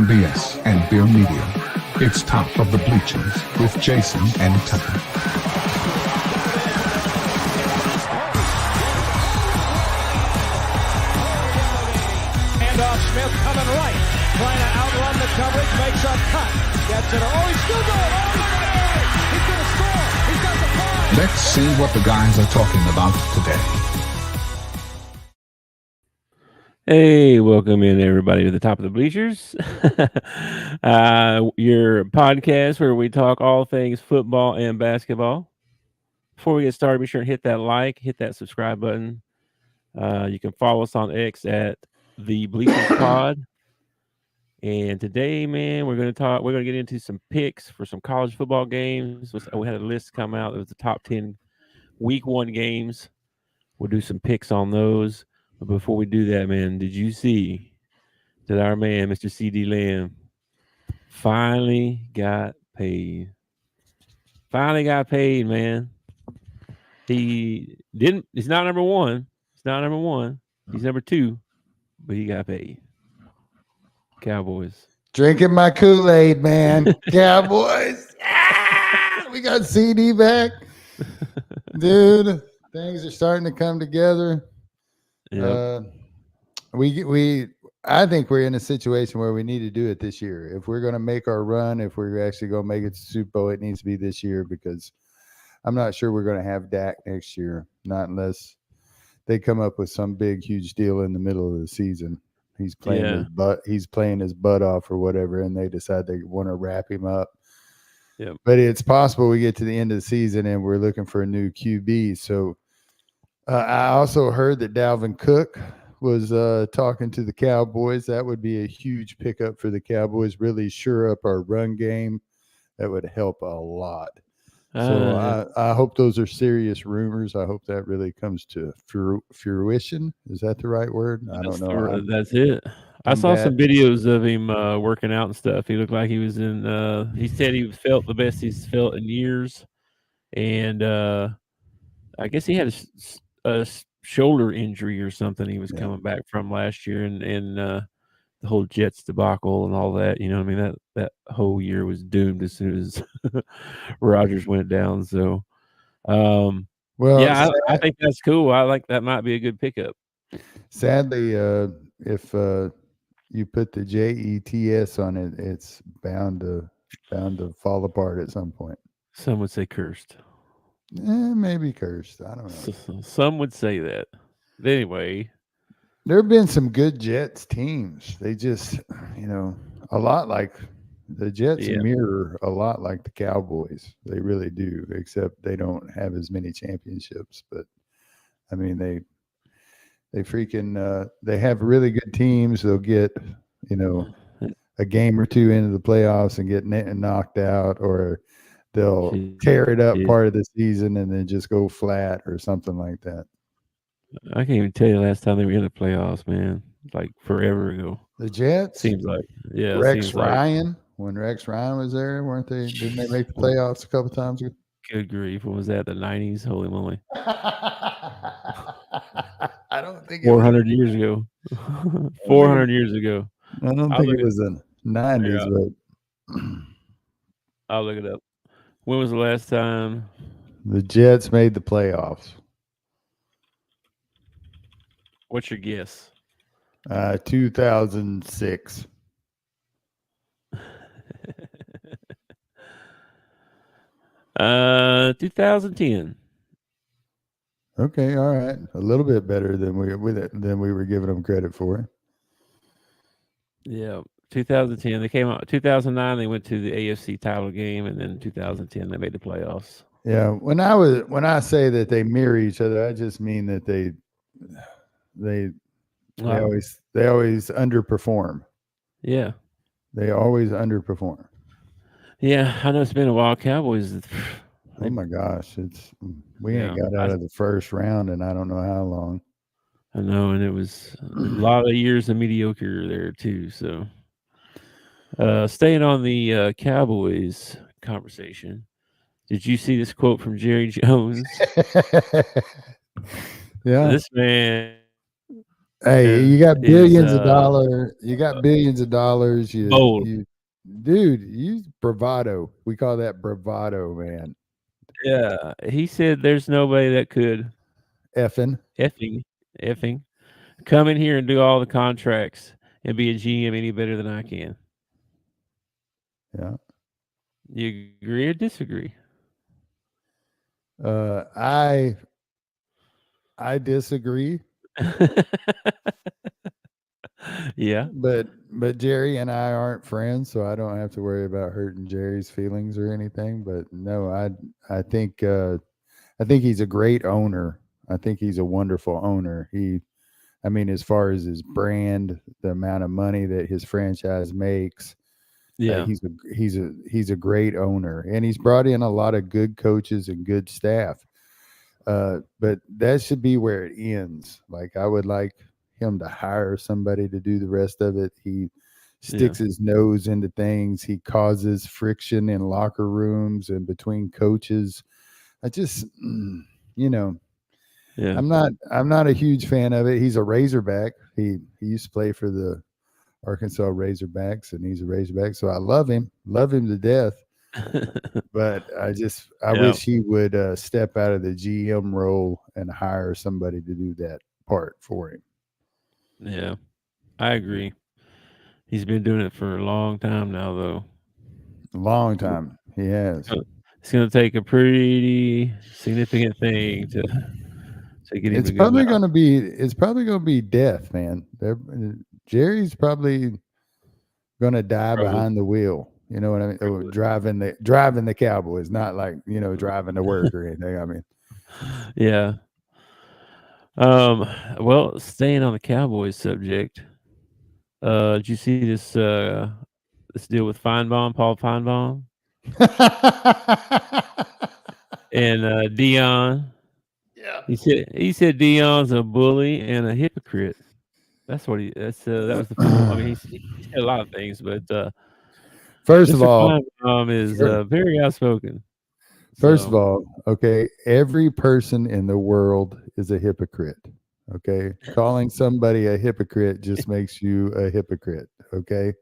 from BS and Beer Media. It's Top of the Bleachers with Jason and Tucker. Handoff, Smith coming right, trying to outrun the coverage, makes a cut, gets it. Oh, he's still going. Oh, he's going to score. He's got the five. Let's see what the guys are talking about today. Hey, welcome in everybody to the Top of the Bleachers, your podcast where we talk all things football and basketball. Before we get started, be sure and hit that like, hit that subscribe button. You can follow us on X at the Bleachers Pod. And today, man, we're going to get into some picks for some college football games. We had a list come out. It was the top 10 week 1 games. We'll do some picks on those. But before we do that, man, did you see that our man, Mr. C.D. Lamb, finally got paid? Finally got paid, man. He's not number one. He's not number one. He's number 2, but he got paid. Cowboys. Drinking my Kool-Aid, man. Cowboys. We got CD back. Dude, things are starting to come together. Yep. I think we're in a situation where we need to do it this year. If we're going to make our run, if we're actually going to make it to Super Bowl, it needs to be this year, because I'm not sure we're going to have Dak next year, not unless they come up with some big, huge deal in the middle of the season. He's playing his butt off or whatever, and they decide they want to wrap him up. Yep. But it's possible we get to the end of the season and we're looking for a new QB. So I also heard that Dalvin Cook was talking to the Cowboys. That would be a huge pickup for the Cowboys, really shore up our run game. That would help a lot. So I hope those are serious rumors. I hope that really comes to fruition. Is that the right word? I don't know. That's it. I saw some videos of him working out and stuff. He looked like he was in he said he felt the best he's felt in years. And I guess he had a shoulder injury or something he was coming back from last year, and the whole Jets debacle and all that. You know what I mean? That whole year was doomed as soon as Rodgers went down. So, I think that's cool. I like that. Might be a good pickup. Sadly, if you put the JETS on it, it's bound to fall apart at some point. Some would say cursed. Maybe cursed. I don't know. Some would say that. But anyway, there have been some good Jets teams. They just, a lot like the Jets mirror a lot like the Cowboys. They really do, except they don't have as many championships. But I mean, they freaking they have really good teams. They'll get, a game or two into the playoffs and get knocked out, or they'll tear it up part of the season and then just go flat or something like that. I can't even tell you the last time they were in the playoffs, man. Like forever ago. The Jets? Seems like, yeah. Rex Ryan, when Rex Ryan was there, weren't they? Didn't they make the playoffs a couple times? Good grief. What was that? The 90s? Holy moly. I don't think 400 years ago. 400 years ago. I don't think it was the 90s, but I'll look it up. When was the last time the Jets made the playoffs? What's your guess? 2006. 2010. Okay, all right. A little bit better than we were giving them credit for. Yeah, 2010. They came out 2009. They went to the AFC title game, and then 2010 they made the playoffs. Yeah, when I say that they mirror each other, I just mean that they always underperform. Yeah, they always underperform. Yeah, I know it's been a while. Cowboys. Oh my gosh, we ain't got out of the first round, and I don't know how long. I know, and it was a lot of years of mediocre there too. So, staying on the Cowboys conversation, did you see this quote from Jerry Jones? Yeah, this man Hey, you got is billions of dollars. You got billions of dollars. bold. Dude, use bravado. We call that bravado, man. Yeah, he said there's nobody that could Effing. effing effing come in here and do all the contracts and be a GM any better than I can. Yeah. You agree or disagree? Uh, I I disagree, Yeah, but Jerry and I aren't friends, so I don't have to worry about hurting Jerry's feelings or anything. But no, I think he's a great owner. I think he's a wonderful owner. I mean, as far as his brand, the amount of money that his franchise makes, yeah, he's a great owner, and he's brought in a lot of good coaches and good staff. But that should be where it ends. Like I would like him to hire somebody to do the rest of it. He yeah, sticks his nose into things. He causes friction in locker rooms and between coaches. I just, you know, yeah. I'm not a huge fan of it. He's a Razorback. He used to play for the Arkansas Razorbacks, and he's a Razorback. So I love him to death. But I Yeah, wish he would step out of the GM role and hire somebody to do that part for him. yeah. I agree. He's been doing it for a long time now, though. Long time he has. It's gonna take a pretty significant thing to get him to go out. It's probably gonna be death, man. Jerry's probably gonna die Probably. behind the wheel. You know what I mean? Oh, Probably. driving the Cowboys, not like driving to work or anything. I mean, Yeah. Um. Well, staying on the Cowboys subject, did you see this deal with Feinbaum, Paul Feinbaum, and Dion? yeah. He said Dion's a bully and a hypocrite. That's what he. That was the full. I mean, he said a lot of things, but First of Mr. all, Feinbaum is very outspoken. First of So all, okay, every person in the world is a hypocrite. Okay. Calling somebody a hypocrite just makes you a hypocrite. Okay.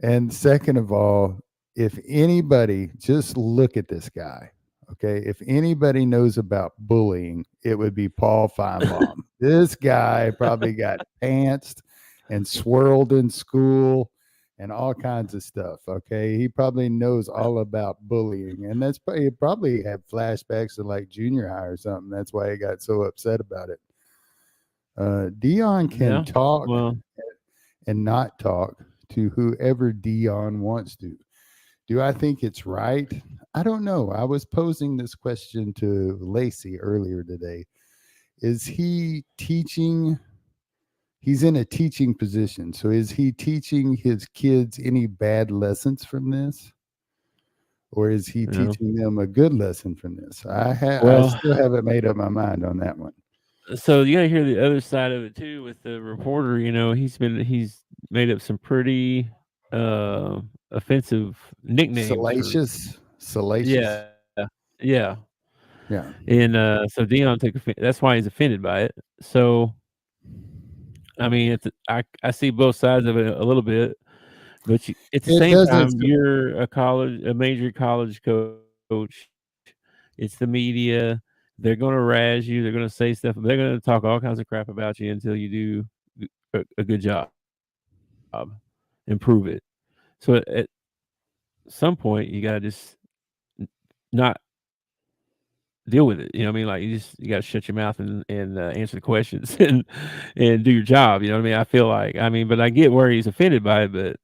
And second of all, if anybody, just look at this guy. Okay. If anybody knows about bullying, it would be Paul Feinbaum. This guy probably got pantsed and swirled in school and all kinds of stuff. Okay. He probably knows all about bullying. And he probably had flashbacks to like junior high or something. That's why he got so upset about it. Dion can yeah. talk Well, and not talk to whoever Dion wants to. Do I think it's right? I don't know. I was posing this question to Lacey earlier today. Is he teaching? He's in a teaching position. So is he teaching his kids any bad lessons from this? Or is he yeah. teaching them a good lesson from this? I Well, still haven't made up my mind on that one. so you gotta hear the other side of it too with the reporter. He's made up some pretty offensive nicknames for Salacious. yeah, yeah. Yeah. And so Dion that's why he's offended by it. So I mean, I see both sides of it a little bit, but at the It same doesn't. time, you're a major college coach. It's the media. They're gonna razz you. They're gonna say stuff. They're gonna talk all kinds of crap about you until you do a good job, improve it. So at some point, you gotta just not deal with it. You know what I mean? Like you gotta shut your mouth and answer the questions and do your job. You know what I mean? I feel like but I get where he's offended by it, but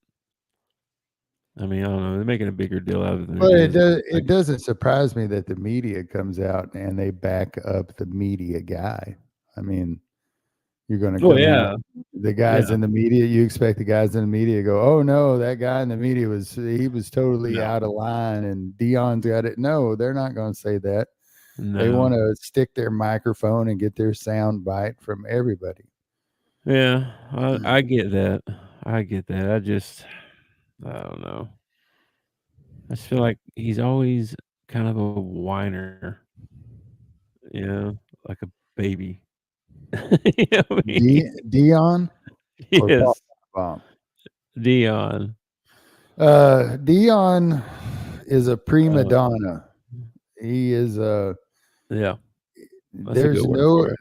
I mean I don't know. They're making a bigger deal out of it than Well, it is. it doesn't surprise me that the media comes out and they back up the media guy. I mean, you're going to Oh come out, yeah, the guys yeah. in the media, you expect the guys in the media to go, "Oh no, that guy in the media he was totally No, out of line and Dion's got it." No, they're not going to say that. They no. want to stick their microphone and get their sound bite from everybody. Yeah, I get that. I get that. I don't know. I just feel like he's always kind of a whiner, you know, like a baby. You know what I mean? Dion or Paul Yes, Finebaum? Dion. Dion is a prima Uh, donna. He is yeah, that's a good word for it.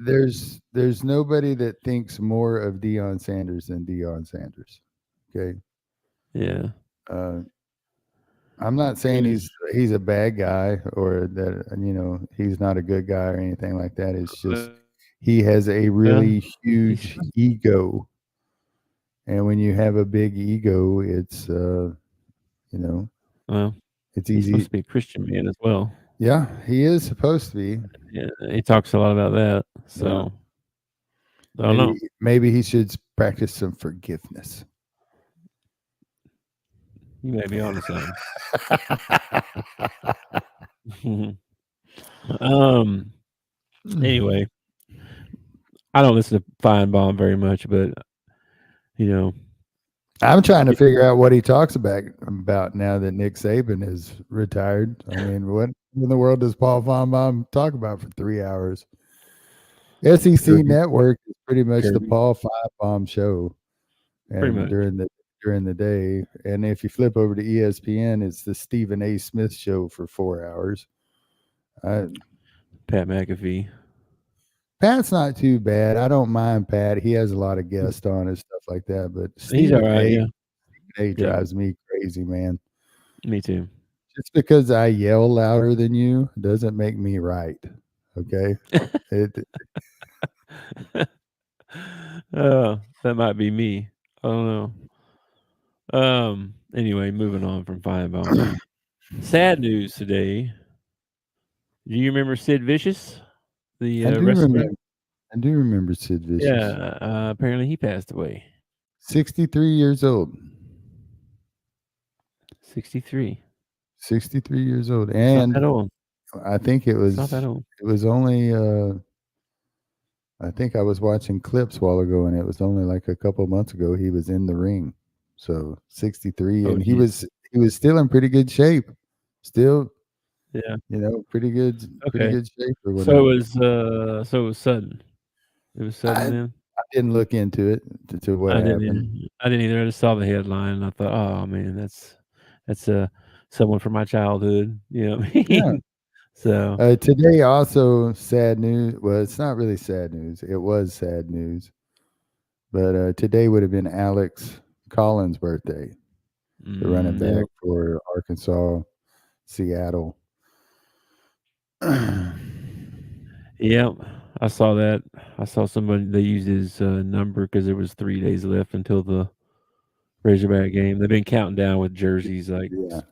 there's nobody that thinks more of Deion Sanders than Deion Sanders. Okay. Yeah. Uh, I'm not saying There's, he's a bad guy or that he's not a good guy or anything like that. It's just he has a really he's huge ego, and when you have a big ego, it's well, it's he's supposed easy. to be a Christian man as well. Yeah, he is supposed to be. Yeah, he talks a lot about that. Yeah. So I don't know. Maybe he should practice some forgiveness. You may be onto something. um. Anyway, I don't listen to Feinbaum very much, but you know, I'm trying to figure out what he talks about now that Nick Saban is retired. I mean, what in the world does Paul Feinbaum talk about for 3 hours? SEC Kirby, Network is pretty much the Kirby, Paul Feinbaum show, pretty and much. during the day, and if you flip over to ESPN, it's the Stephen A. Smith show for 4 hours. Pat McAfee. Pat's not too bad. I don't mind Pat. He has a lot of guests on and stuff like that. But He's all right. Yeah, A drives me crazy, man. me too. Just because I yell louder than you doesn't make me right. Okay. That might be me. I don't know. Anyway, moving on from Feinbaum. Sad news today. Do you remember Sid Vicious, the I do wrestler? remember. I do remember Sid Vicious. Yeah. Apparently, he passed away. 63 years old. 63. 63 years old, It's not that and old. I think it It's not that was old. it was only. I think I was watching clips a while ago, and it was only like a couple months ago he was in the ring. So 63, Oh, and geez. he was still in pretty good shape. Still, Yeah. pretty good Okay. shape or So whatever. it was sudden. It was sudden I then. I didn't look into it to what I didn't happened. either. I didn't either. I just saw the headline and I thought, oh man, that's someone from my childhood. You know what I Yeah. mean? So Today also sad news. Well, it's not really sad news. It was sad news, but today would have been Alex Collins' birthday, the running yeah, back for Arkansas, Seattle. yeah. I saw that. I saw somebody they used his number because there was 3 days left until the Razorback game. They've been counting down with jerseys Yeah,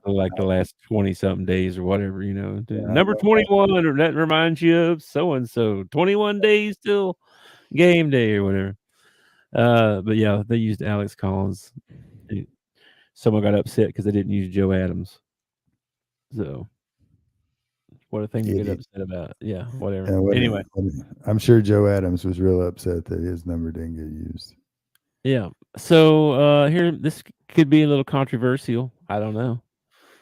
like the last 20 something days or whatever, you know. yeah, I Number know. 21 or that reminds you of so and so. 21 days till game day or whatever. But yeah, they used Alex Collins. Someone got upset because they didn't use Joe Adams. So what a thing to get Idiot. upset about. Yeah, whatever. And Anyway, I'm sure Joe Adams was real upset that his number didn't get used. yeah. So here this could be a little controversial. I don't know.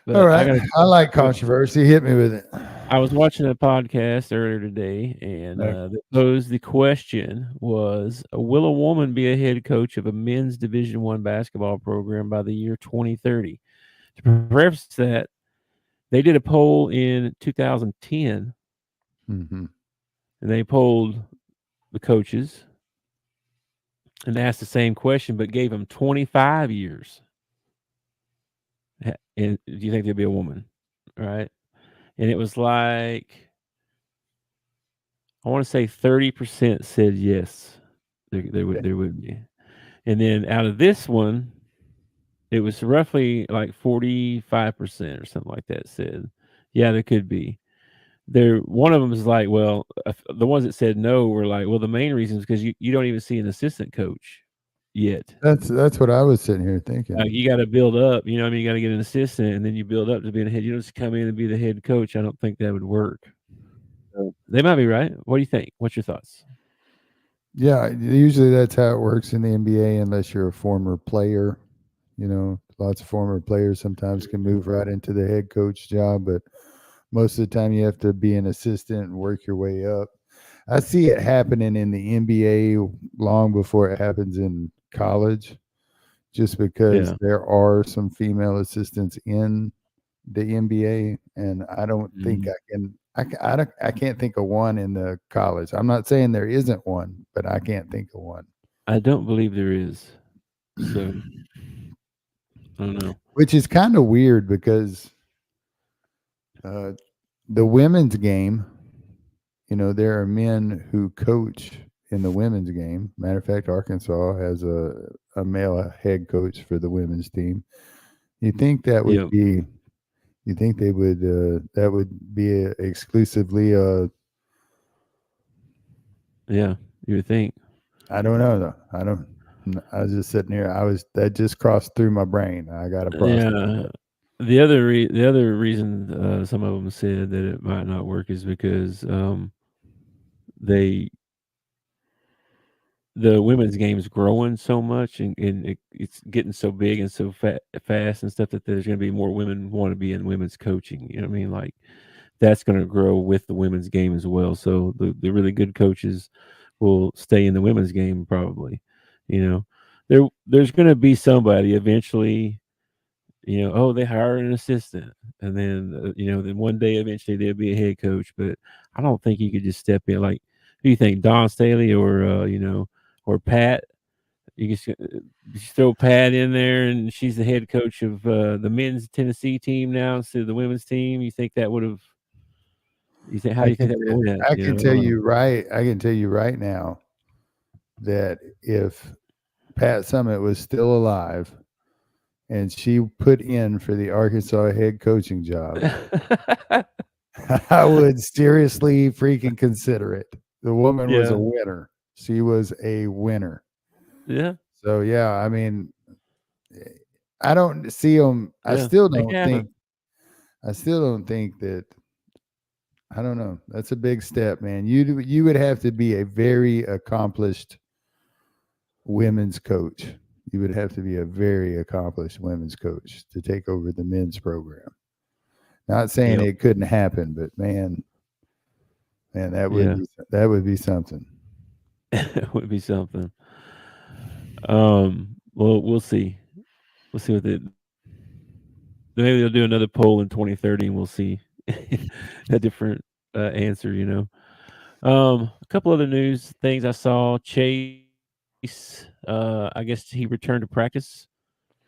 All But right, I like controversy. Hit me with it. I was watching a podcast earlier today, and they posed the question was, will a woman be a head coach of a men's Division I basketball program by the year 2030? To preface that, they did a poll in 2010, Mm-hmm. and they polled the coaches and asked the same question, but gave them 25 years. And do you think there'd be a woman? Right? And it was like, I want to say 30% said yes, there would be. And then out of this one, it was roughly like 45% or something like that said, yeah, there could be. One of them is like, well, the ones that said no were like, well, the main reason is because you don't even see an assistant coach yet. That's what I was sitting here thinking. You got to build up, you know what I mean? You got to get an assistant and then you build up to being a head. You don't just come in and be the head coach. I don't think that would work. So they might be right. What do you think? What's your thoughts? Yeah, usually that's how it works in the NBA, unless you're a former player. Lots of former players sometimes can move right into the head coach job, but most of the time you have to be an assistant and work your way up. I see it happening in the NBA long before it happens in college, just because there are some female assistants in the NBA, and I don't think I can. I can't think of one in the college. I'm not saying there isn't one, but I can't think of one. I don't believe there is. So I don't know. Which is kind of weird because the women's game, there are men who coach in the women's game. Matter of fact, Arkansas has a male head coach for the women's team. You think that would be? You think they would? That would be exclusively Yeah, you would think. I don't know though. I was just sitting here. That just crossed through my brain. I got a process. Yeah. The other reason some of them said that it might not work is because the women's game is growing so much and it's getting so big and so fast and stuff that there's going to be more women want to be in women's coaching. You know what I mean? Like that's going to grow with the women's game as well. So the really good coaches will stay in the women's game probably. There's going to be somebody eventually. They hire an assistant, and then then one day eventually there'll be a head coach. But I don't think you could just step in. Like, who do you think, Don Staley or or Pat? You just throw Pat in there, and she's the head coach of the men's Tennessee team now instead of the women's team. You think that would have? You think how do you think that would win? I can tell you right. I can tell you right now that if Pat Summitt was still alive and she put in for the Arkansas head coaching job, I would seriously freaking consider it. The woman was a winner. She was a winner. Yeah. So, yeah, I mean, I don't see them. I still don't think that. I don't know. That's a big step, man. You would have to be a very accomplished women's coach. You would have to be a very accomplished women's coach to take over the men's program. Not saying it couldn't happen, but man, that would be something. It would be something. Well, we'll see. We'll see what maybe they'll do another poll in 2030, and we'll see a different answer. A couple other news things I saw. Chase, I guess he returned to practice,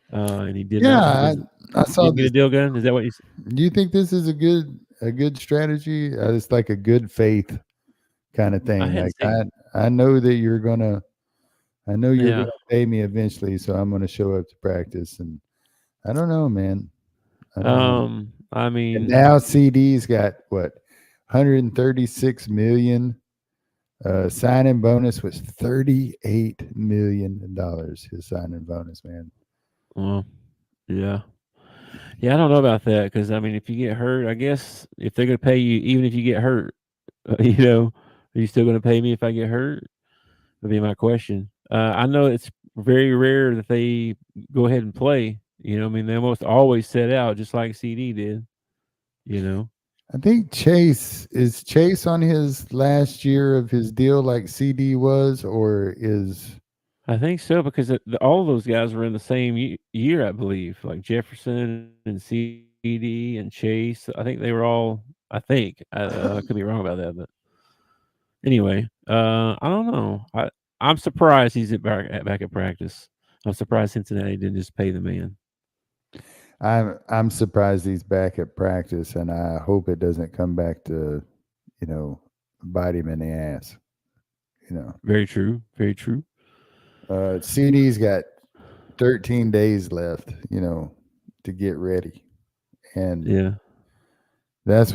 and he did. Yeah, I saw this. Get a deal gun. Is that what you? Do you think this is a good strategy? It's like a good faith kind of thing. I know that you're gonna. I know you're gonna pay me eventually, so I'm gonna show up to practice. And I don't know, man. I mean, and now CD's got what 136 million. Signing bonus was $38 million. His signing bonus, man. Well, yeah. I don't know about that because I mean, if you get hurt, I guess if they're going to pay you, even if you get hurt, are you still going to pay me if I get hurt? Would be my question. I know it's very rare that they go ahead and play. I mean, they almost always set out just like CD did. I think Chase on his last year of his deal like CD was, or is? I think so because all of those guys were in the same year, I believe. Like Jefferson and CD and Chase. I think they were all. I think I could be wrong about that, but anyway, I don't know. I'm surprised he's back at practice. I'm surprised Cincinnati didn't just pay the man. I'm surprised he's back at practice, and I hope it doesn't come back to, bite him in the ass. Very true. Very true. CD's got 13 days left, to get ready, and that's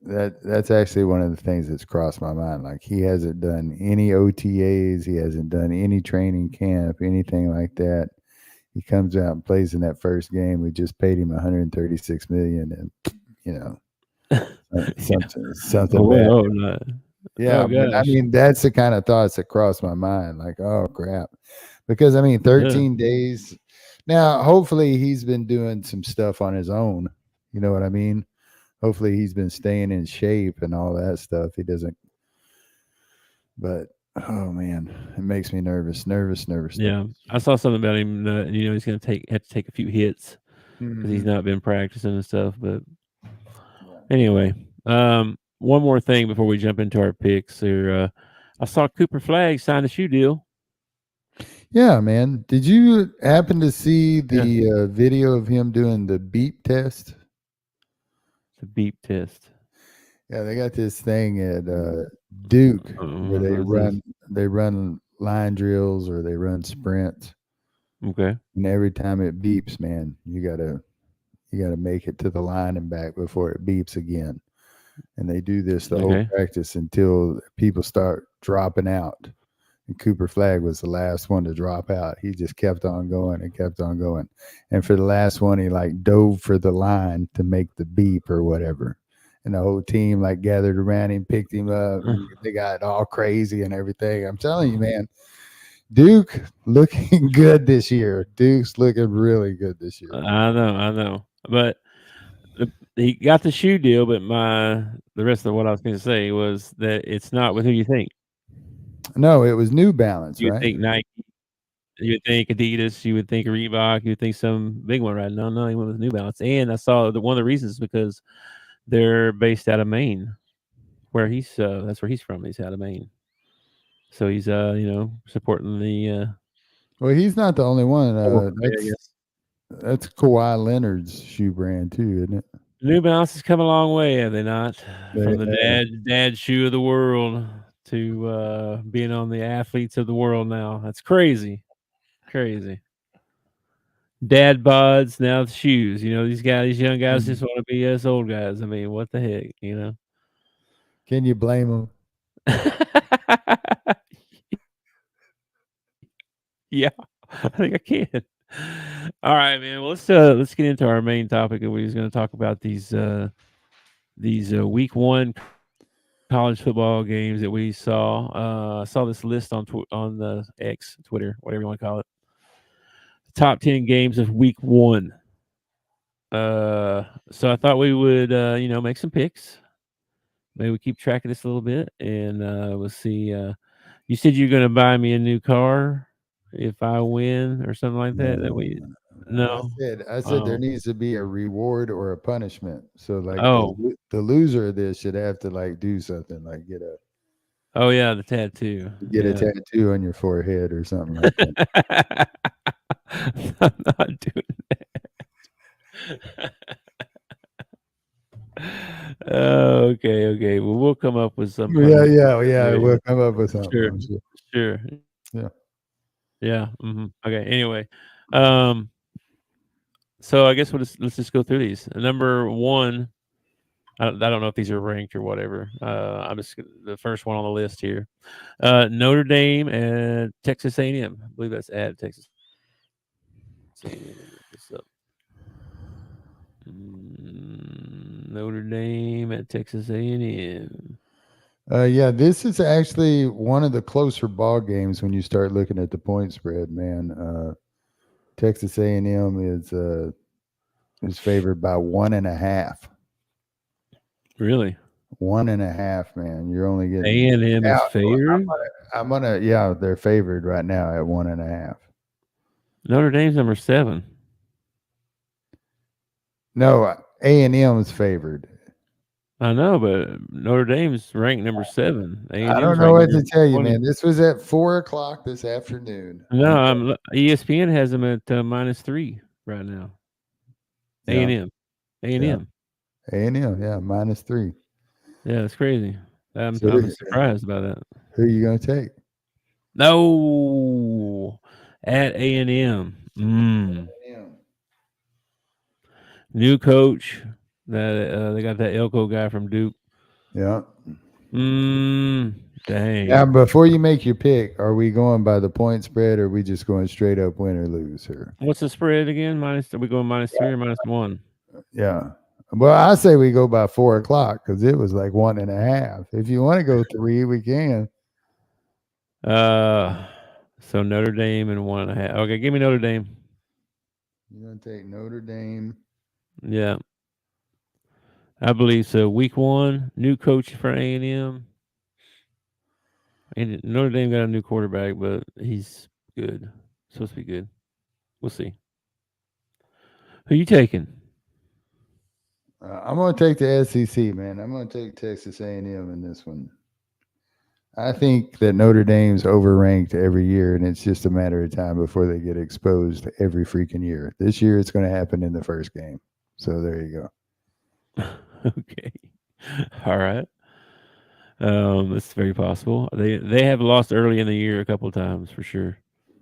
that's actually one of the things that's crossed my mind. Like he hasn't done any OTAs, he hasn't done any training camp, anything like that. He comes out and plays in that first game. We just paid him $136 million, and something bad. Yeah, but I mean that's the kind of thoughts that cross my mind. Like, oh crap, because I mean 13 days. Now, hopefully, he's been doing some stuff on his own. You know what I mean? Hopefully, he's been staying in shape and all that stuff. He doesn't. But oh man, it makes me nervous. Yeah, I saw something about him. He's going to have to take a few hits because he's Mhm. not been practicing and stuff. But Yeah. anyway, one more thing before we jump into our picks. Here, I saw Cooper Flagg sign a shoe deal. Yeah, man. Did you happen to see Yeah, the video of him doing the beep test? it's a beep test. Yeah, they got this thing at Duke where What is this? they run line drills or they run sprints, Okay. and every time it beeps, man, you gotta make it to the line and back before it beeps again. And they do this the whole Okay. practice until people start dropping out. And Cooper Flagg was the last one to drop out. He just kept on going and kept on going. And for the last one, he like dove for the line to make the beep or whatever. And the whole team like gathered around him, picked him up, and they got all crazy and everything. I'm telling you, man, Duke looking good this year. Duke's looking really good this year. I know. But he got the shoe deal. But the rest of what I was going to say was that it's not with who you think. No, it was New Balance, You would right? think Nike. You would think Adidas. You would think Reebok. You would think some big one, right? No, he went with New Balance. And I saw that one of the reasons is because they're based out of Maine, where that's where he's from. He's out of Maine, so he's supporting the Well, he's not the only one. local play, I guess. That's Kawhi Leonard's shoe brand too, isn't it? New Balance has come a long way, have they not? From the Yeah. dad shoe of the world to being on the athletes of the world now. That's crazy. Crazy. Dad bods, now the shoes. These young guys just want to be us old guys. I mean, what the heck? Can you blame him? Yeah, I think I can. All right, man. Well, let's get into our main topic, and we're just going to talk about these week one college football games that we saw. I saw this list on the X, Twitter, whatever you want to call it. Top 10 games of week one. So I thought we would make some picks. Maybe we keep track of this a little bit, and we'll see. You said you're going to buy me a new car if I win or something like that. No. I said there Oh. needs to be a reward or a punishment. So like Oh. the loser of this should have to like do something like Oh yeah, the tattoo. get a Yeah. tattoo on your forehead or something like that. I'm not doing that. Okay. Well, we'll come up with some. Yeah. We'll come up with something. Sure. I'm sure. Sure. Yeah. Yeah. Okay. Anyway, um, so I guess let's just go through these. Number one, I don't know if these are ranked or whatever. I'm just the first one on the list here. Notre Dame and Texas A&M. I believe that's at Texas A&M. Let me look this up. Notre Dame at Texas A&M. Yeah, this is actually one of the closer ball games when you start looking at the point spread, man. Texas A&M is favored by 1.5. Really? 1.5, man. You're only getting A&M is favored. yeah, they're favored right now at 1.5. Notre Dame's number 7. No, A&M is favored. I know, but Notre Dame's ranked number 7. I don't know what to tell you, man. This was at 4:00 this afternoon. No, ESPN has them at -3 right now. A&M. A&M, yeah, -3. Yeah, that's crazy. I'm So surprised by that. who are you going to take? No, at A&M. New coach. That they got that Elko guy from Duke. Yeah. Dang. Now, before you make your pick, are we going by the point spread, or are we just going straight up win or lose here? What's the spread again? Are we going -3 or -1? Yeah. Well, I say we go by 4:00 because it was like 1.5. If you want to go 3, we can. So Notre Dame and 1.5. Okay, give me Notre Dame. You're going to take Notre Dame. Yeah. I believe so. Week 1, new coach for A&M. And Notre Dame got a new quarterback, but he's good. Supposed to be good. We'll see. Who you taking? I'm going to take the SEC, man. I'm going to take Texas A&M in this one. I think that Notre Dame's overranked every year, and it's just a matter of time before they get exposed every freaking year. This year, it's going to happen in the first game. So there you go. Okay. All right. It's very possible. They have lost early in the year a couple of times for sure.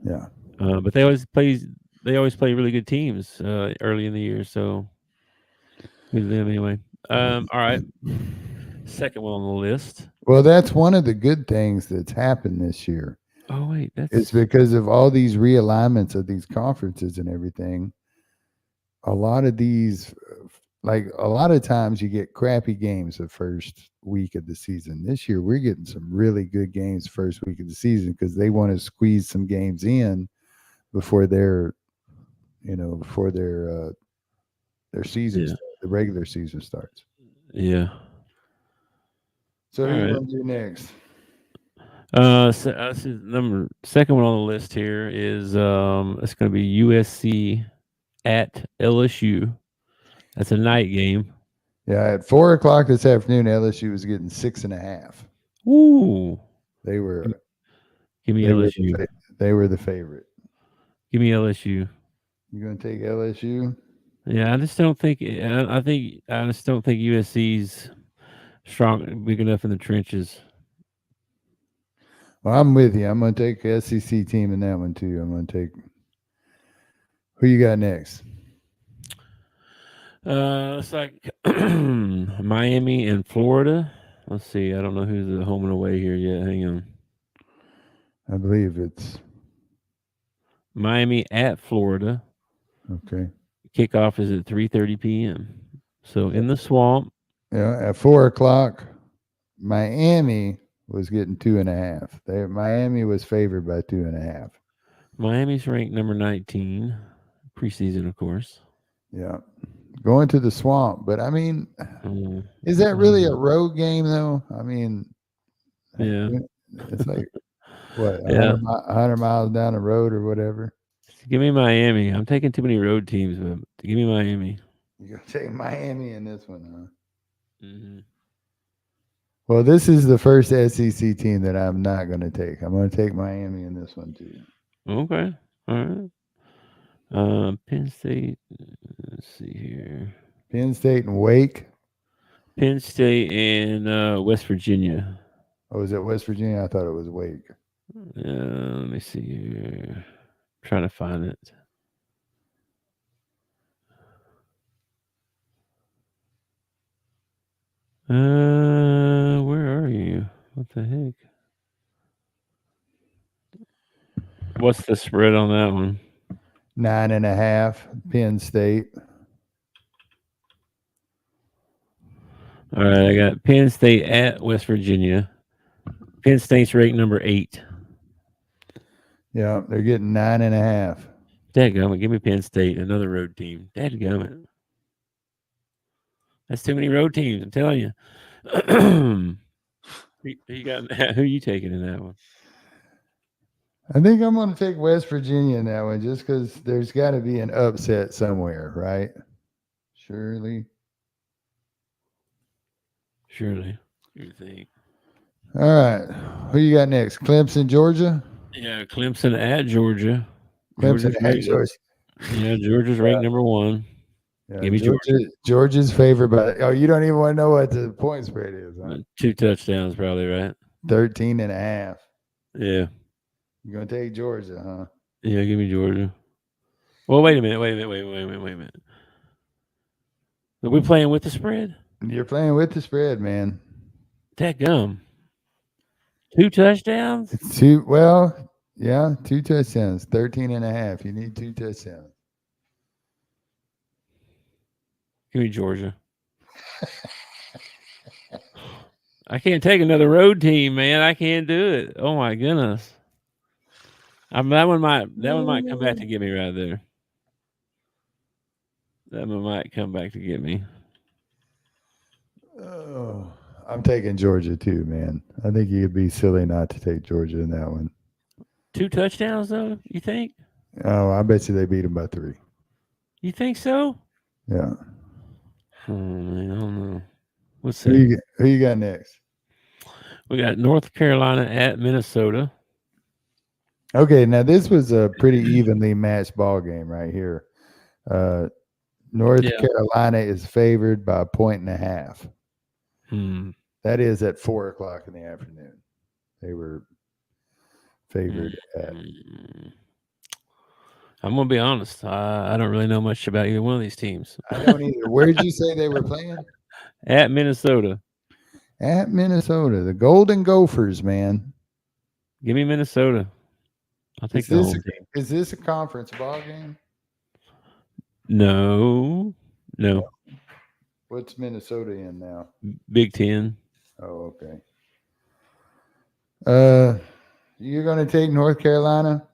Yeah. But they always play really good teams early in the year. So good them anyway. All right. Second one on the list. Well, that's one of the good things that's happened this year. Oh wait, It's because of all these realignments of these conferences and everything. A lot of these, like a lot of times, you get crappy games the first week of the season. This year, we're getting some really good games first week of the season because they want to squeeze some games in before their season, the regular season starts. Yeah. So All who you right. want to do next? Second one on the list here is it's going to be USC at LSU. That's a night game. Yeah, at 4:00 this afternoon, LSU was getting 6.5. Ooh. They were. Give me LSU. They were the favorite. Give me LSU. You gonna take LSU? Yeah, I just don't think. I just don't think USC's strong, big enough in the trenches. Well, I'm with you. I'm gonna take the SEC team in that one too. I'm gonna take. Who you got next? It's like Miami and Florida. Let's see. I don't know who's the home and away here yet. Hang on. I believe it's Miami at Florida. okay. Kickoff is at 3:30 p.m. So in the swamp. Yeah, at 4:00, Miami was getting 2.5. Miami was favored by 2.5. Miami's ranked number 19, preseason, of course. Yeah, going to the swamp. But I mean, is that really a road game though? I mean, yeah, it's like what 100 miles down the road or whatever. Give me Miami. I'm taking too many road teams, but give me Miami. You're gonna take Miami in this one, huh? Mm-hmm. Well, this is the first SEC team that I'm not going to take. I'm going to take Miami in this one too. Okay, all right. Penn State. Let's see here. Penn State and Wake. Penn State and West Virginia. Oh, is it West Virginia? I thought it was Wake. Let me see here. I'm trying to find it. Where are you? What the heck? What's the spread on that one? 9.5. Penn State. All right, I got Penn State at West Virginia. Penn State's ranked number 8. Yeah, they're getting 9.5. Dadgummit, give me Penn State, another road team. Dadgummit. That's too many road teams, I'm telling you. Who you taking in that one? I think I'm going to take West Virginia in that one just because there's got to be an upset somewhere, right? Surely. You think? All right. Who you got next? Clemson, Georgia? Yeah, Clemson at Georgia. Clemson at Georgia. Yeah, Georgia's ranked number 1. Yeah, Give me Georgia. Georgia's favored by. Oh, you don't even want to know what the point spread is. Huh? 2 touchdowns, probably, right? 13.5. Yeah. You're gonna take Georgia, huh? Yeah, give me Georgia. Well, wait a minute. Wait a minute. Are we playing with the spread? You're playing with the spread, man. Dadgum. 2 touchdowns? Well, yeah, 2 touchdowns. 13.5. You need 2 touchdowns. Give me Georgia. I can't take another road team, man. I can't do it. Oh my goodness. That one might come back to get me right there. That one might come back to get me. Oh, I'm taking Georgia too, man. I think you'd be silly not to take Georgia in that one. 2 touchdowns though, you think? Oh, I bet you they beat them by 3. You think so? Yeah. Oh, man, I don't know. Let's Who see. you got next? We got North Carolina at Minnesota. Okay, now this was a pretty evenly matched ball game right here. North Yeah. Carolina is favored by 1.5. Hmm. That is at 4:00 in the afternoon. They were favored at. Mm. I'm gonna be honest. I don't really know much about either one of these teams. I don't either. Where did you say they were playing? At Minnesota. At Minnesota, the Golden Gophers, man. Give me Minnesota. I'll take Is the this home team. is this a conference ball game? No. What's Minnesota in now? Big Ten. Oh, okay. You're gonna take North Carolina?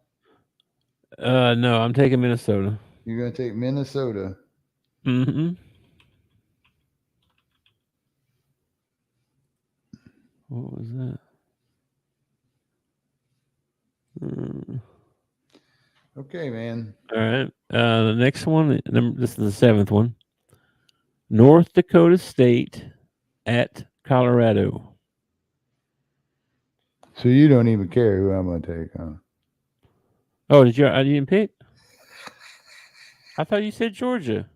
No, I'm taking Minnesota. You're gonna take Minnesota. Mm-hmm. What was that? Okay, man. All right. The next one, this is the 7th one. North Dakota State at Colorado. So you don't even care who I'm gonna take, huh? Oh, I didn't pick? I thought you said Georgia.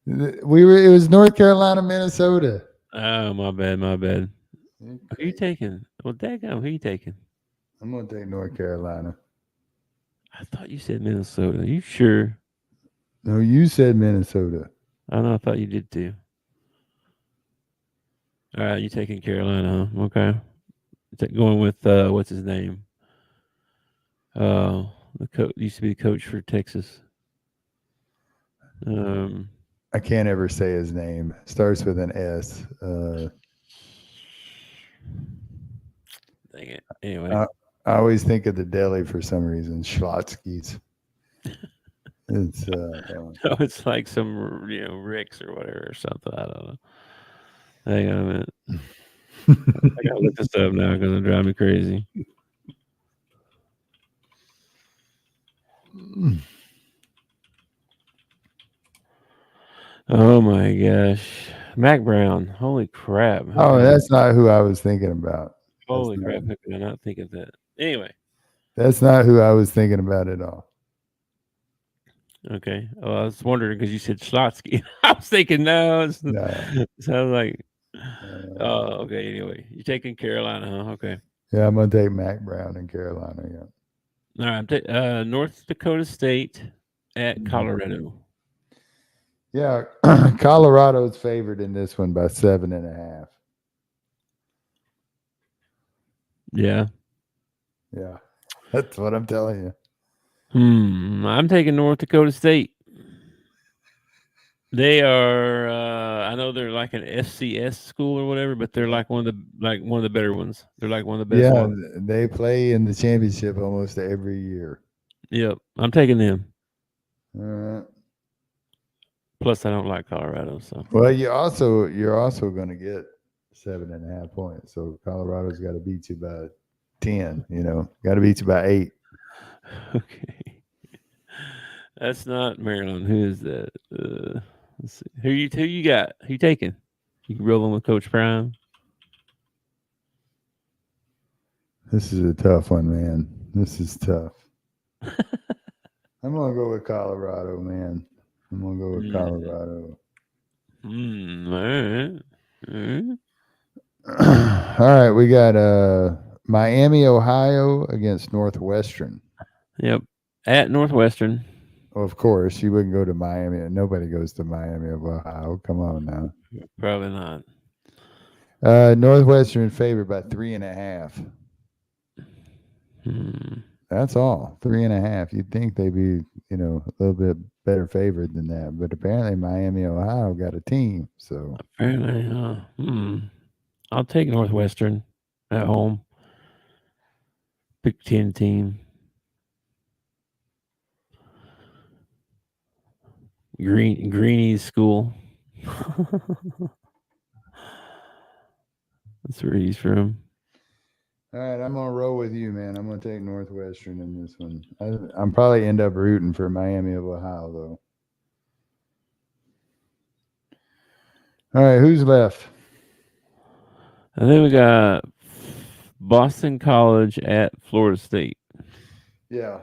It was North Carolina, Minnesota. Oh, my bad. Okay. Who you taking? Well, daggone, who you taking? I'm gonna take North Carolina. I thought you said Minnesota. Are you sure? No, you said Minnesota. I know. I thought you did too. All right, you taking Carolina, huh? Okay. Going with what's his name? The coach used to be the coach for Texas. I can't ever say his name. Starts with an S. Dang it. Anyway, I always think of the deli for some reason. Schlotsky's. It's no, it's like some Rick's or whatever or something. I don't know. Hang on a minute. I gotta look this up now because it drives me crazy. Oh my gosh, Mac Brown! Holy crap! Oh, that's not who I was thinking about. Holy crap! How could I not think of that? Anyway, that's not who I was thinking about at all. Okay. Well, I was wondering because you said Schlotsky. I was thinking, no. No. So I was like, oh, okay. Anyway, you're taking Carolina, huh? Okay. Yeah, I'm gonna take Mac Brown in Carolina. Yeah. All right. North Dakota State at Colorado. Yeah, Colorado's favored in this one by 7.5. Yeah. Yeah, that's what I'm telling you. I'm taking North Dakota State. They are. I know they're like an FCS school or whatever, but they're like one of the better ones. They're like one of the best ones. They play in the championship almost every year. Yep, I'm taking them. All right. Plus, I don't like Colorado, so. Well, you're also going to get 7.5 points. So Colorado's got to beat you by 10. Got to beat you by 8. Okay. That's not Maryland. Who is that? Let's see. Who you got? Who you taking? You rolling with Coach Prime? This is a tough one, man. This is tough. I'm gonna go with Colorado, man. I'm gonna go with Colorado. All right. All right, we got Miami, Ohio against Northwestern. Yep. At Northwestern. Well, of course, you wouldn't go to Miami. Nobody goes to Miami of Ohio. Come on now. Probably not. Northwestern favored by 3.5. That's all. 3.5. You'd think they'd be, a little bit better favored than that, but apparently Miami, Ohio got a team. So apparently, I'll take Northwestern at home. Big 10 team. Greeny's school. That's where he's from. All right, I'm gonna roll with you, man. I'm gonna take Northwestern in this one. I'm probably end up rooting for Miami of Ohio, though. All right, who's left? I think we got Boston College at Florida State. Yeah.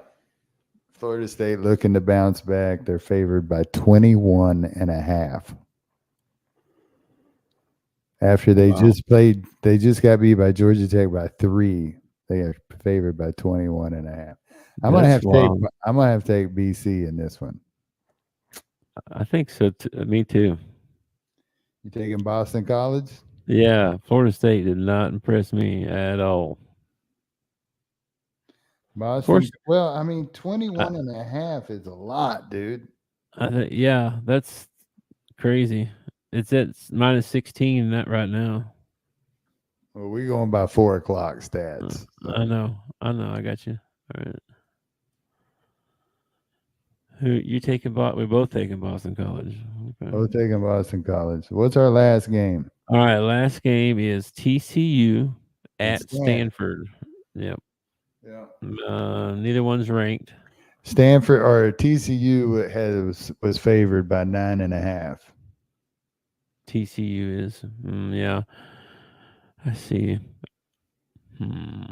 Florida State looking to bounce back. They're favored by 21.5. After they just got beat by Georgia Tech by 3. They are favored by 21.5. I'm gonna have to take BC in this one. I think so. Me too. You taking Boston College? Yeah, Florida State did not impress me at all. Boston. Well, I mean, 21.5 is a lot, dude. Yeah, that's crazy. It's at minus 16 right now. Well, we're going by 4 o'clock stats. So. I know. I got you. All right. Who you taking? We both taking Boston College. Okay. Both taking Boston College. What's our last game? All right, last game is TCU at Stanford. Yep. Yeah. Neither one's ranked. Stanford or TCU was favored by 9.5. TCU is, yeah. I see. I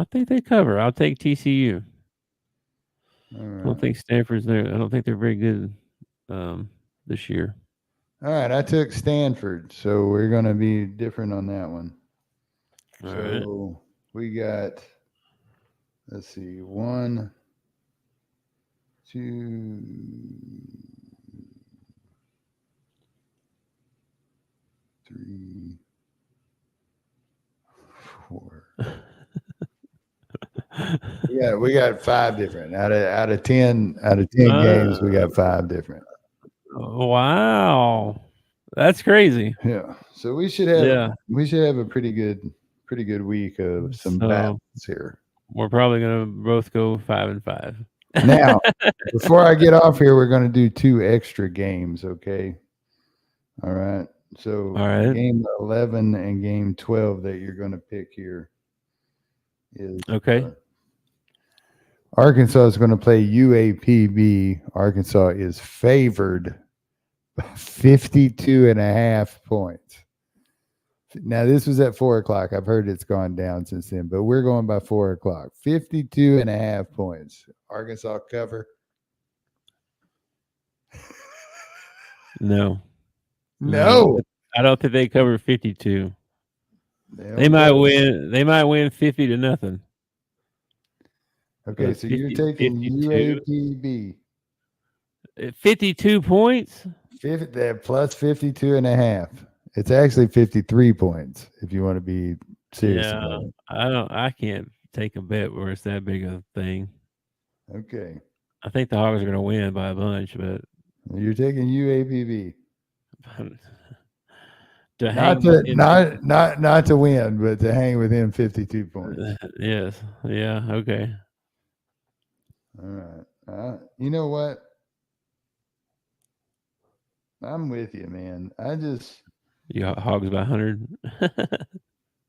think they cover. I'll take TCU. Right. I don't think Stanford's there. I don't think they're very good this year. All right, I took Stanford, so we're going to be different on that one. All right. We got, let's see, 1, 2, 3, 4. Yeah, we got 5 different out of 10 games. We got 5 different. Wow, that's crazy. Yeah, so we should have a pretty good week of some battles here. We're probably gonna both go 5-5. Now, before I get off here, we're gonna do 2 extra games. Okay. All right. So game 11 and game 12 that you're gonna pick here is okay. Arkansas is going to play UAPB. Arkansas is favored by 52.5 points. Now, this was at 4 o'clock. I've heard it's gone down since then, but we're going by 4 o'clock. 52.5 points. Arkansas cover? No. No. I don't think they cover 52. They might win. They might win 50-0. Okay, so you're taking 52. UAPB. 52 points? Plus 52.5. It's actually 53 points if you want to be serious about it. I can't take a bet where it's that big a thing. Okay. I think the Hogs are going to win by a bunch, but you're taking UAPB. Not to win, but to hang within 52 points. Yes. Yeah. Okay. All right. You know what? I'm with you, man. You Hogs by 100.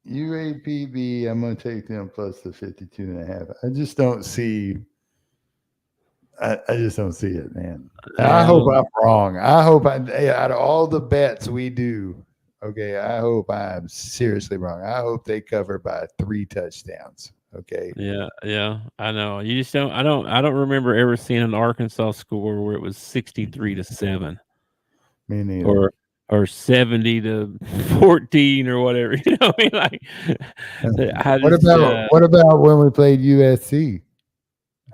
UAPB, I'm going to take them plus the 52.5. I just don't see. I just don't see it, man. I hope I'm wrong. I hope out of all the bets we do, okay, I hope I'm seriously wrong. I hope they cover by 3 touchdowns. Okay. Yeah. I know. You just don't. I don't remember ever seeing an Arkansas score where it was 63-7. Me neither. Or 70-14 or whatever. You know what I mean? Like, what about when we played USC?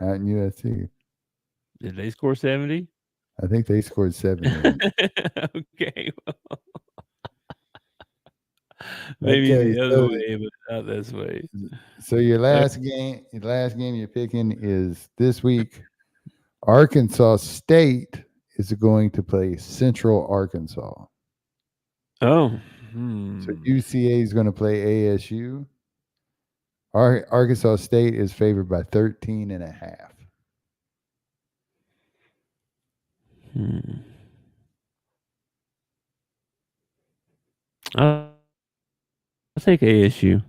Out in USC. Did they score 70? I think they scored 70. Okay. Maybe the other way, but not this way. So your last game you're picking is this week. Arkansas State is going to play Central Arkansas. Oh. So UCA is going to play ASU. Arkansas State is favored by 13.5. take ASU.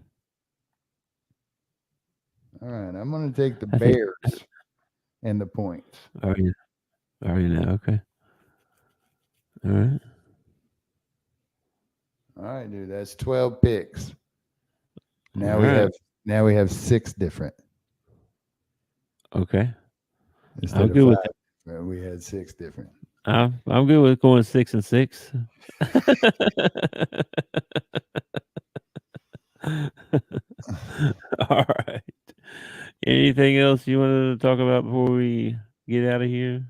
All right, I'm going to take the I think- Bears and the points. Are you now? Okay. All right. All right, dude, that's 12 picks. Now All we right. have 6 different Okay. instead I'm of good with 5. We had 6 different. I'm good with going 6 and 6. All right. Anything else you wanted to talk about before we get out of here?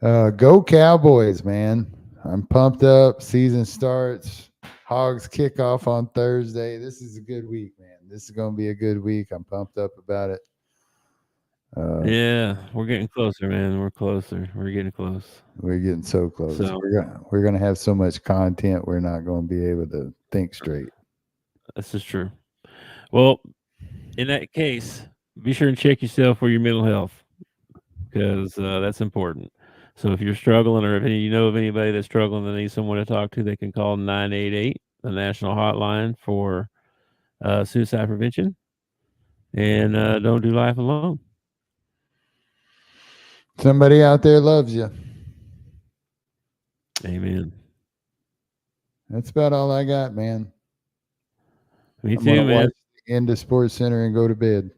Go Cowboys, man. I'm pumped up. Season starts. Hogs kick off on Thursday. This is a good week, man. This is going to be a good week. I'm pumped up about it. Yeah, we're getting closer, man. We're closer. We're getting close. We're getting so close. So- We're gonna have so much content. We're not going to be able to think straight. This is true. Well, in that case, be sure and check yourself for your mental health because that's important. So if you're struggling or if you know of anybody that's struggling and needs someone to talk to, they can call 988, the national hotline for suicide prevention. And don't do life alone. Somebody out there loves you. Amen. That's about all I got, man. Me I'm too, gonna man. watch the end of Sports Center and go to bed.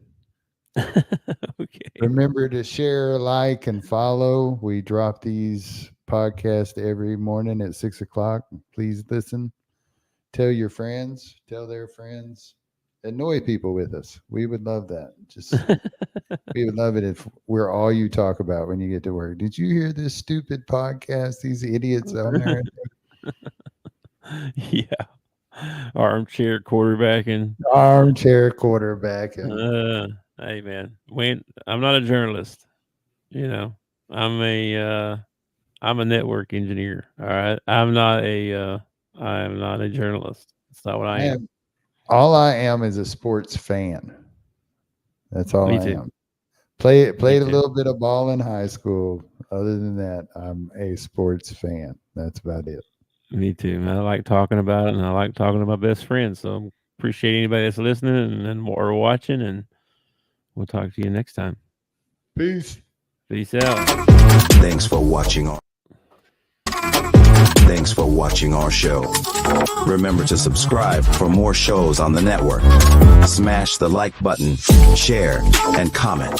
Okay. Remember to share, like, and follow. We drop these podcasts every morning at 6:00. Please listen. Tell your friends. Tell their friends. Annoy people with us. We would love that. We would love it if we're all you talk about when you get to work. Did you hear this stupid podcast? These idiots on there. Yeah. Armchair quarterbacking. Armchair quarterback. Hey man, I'm not a journalist. You know, I'm a network engineer. All right. I am not a journalist. That's not what I am. All I am is a sports fan. That's all Me I too. am. Played a too. little bit of ball in high school. Other than that, I'm a sports fan. That's about it. Me too. I like talking about it and I like talking to my best friends. So appreciate anybody that's listening and or watching, and we'll talk to you next time. Peace. Peace out. Thanks for watching our show. Remember to subscribe for more shows on the network. Smash the like button, share, and comment.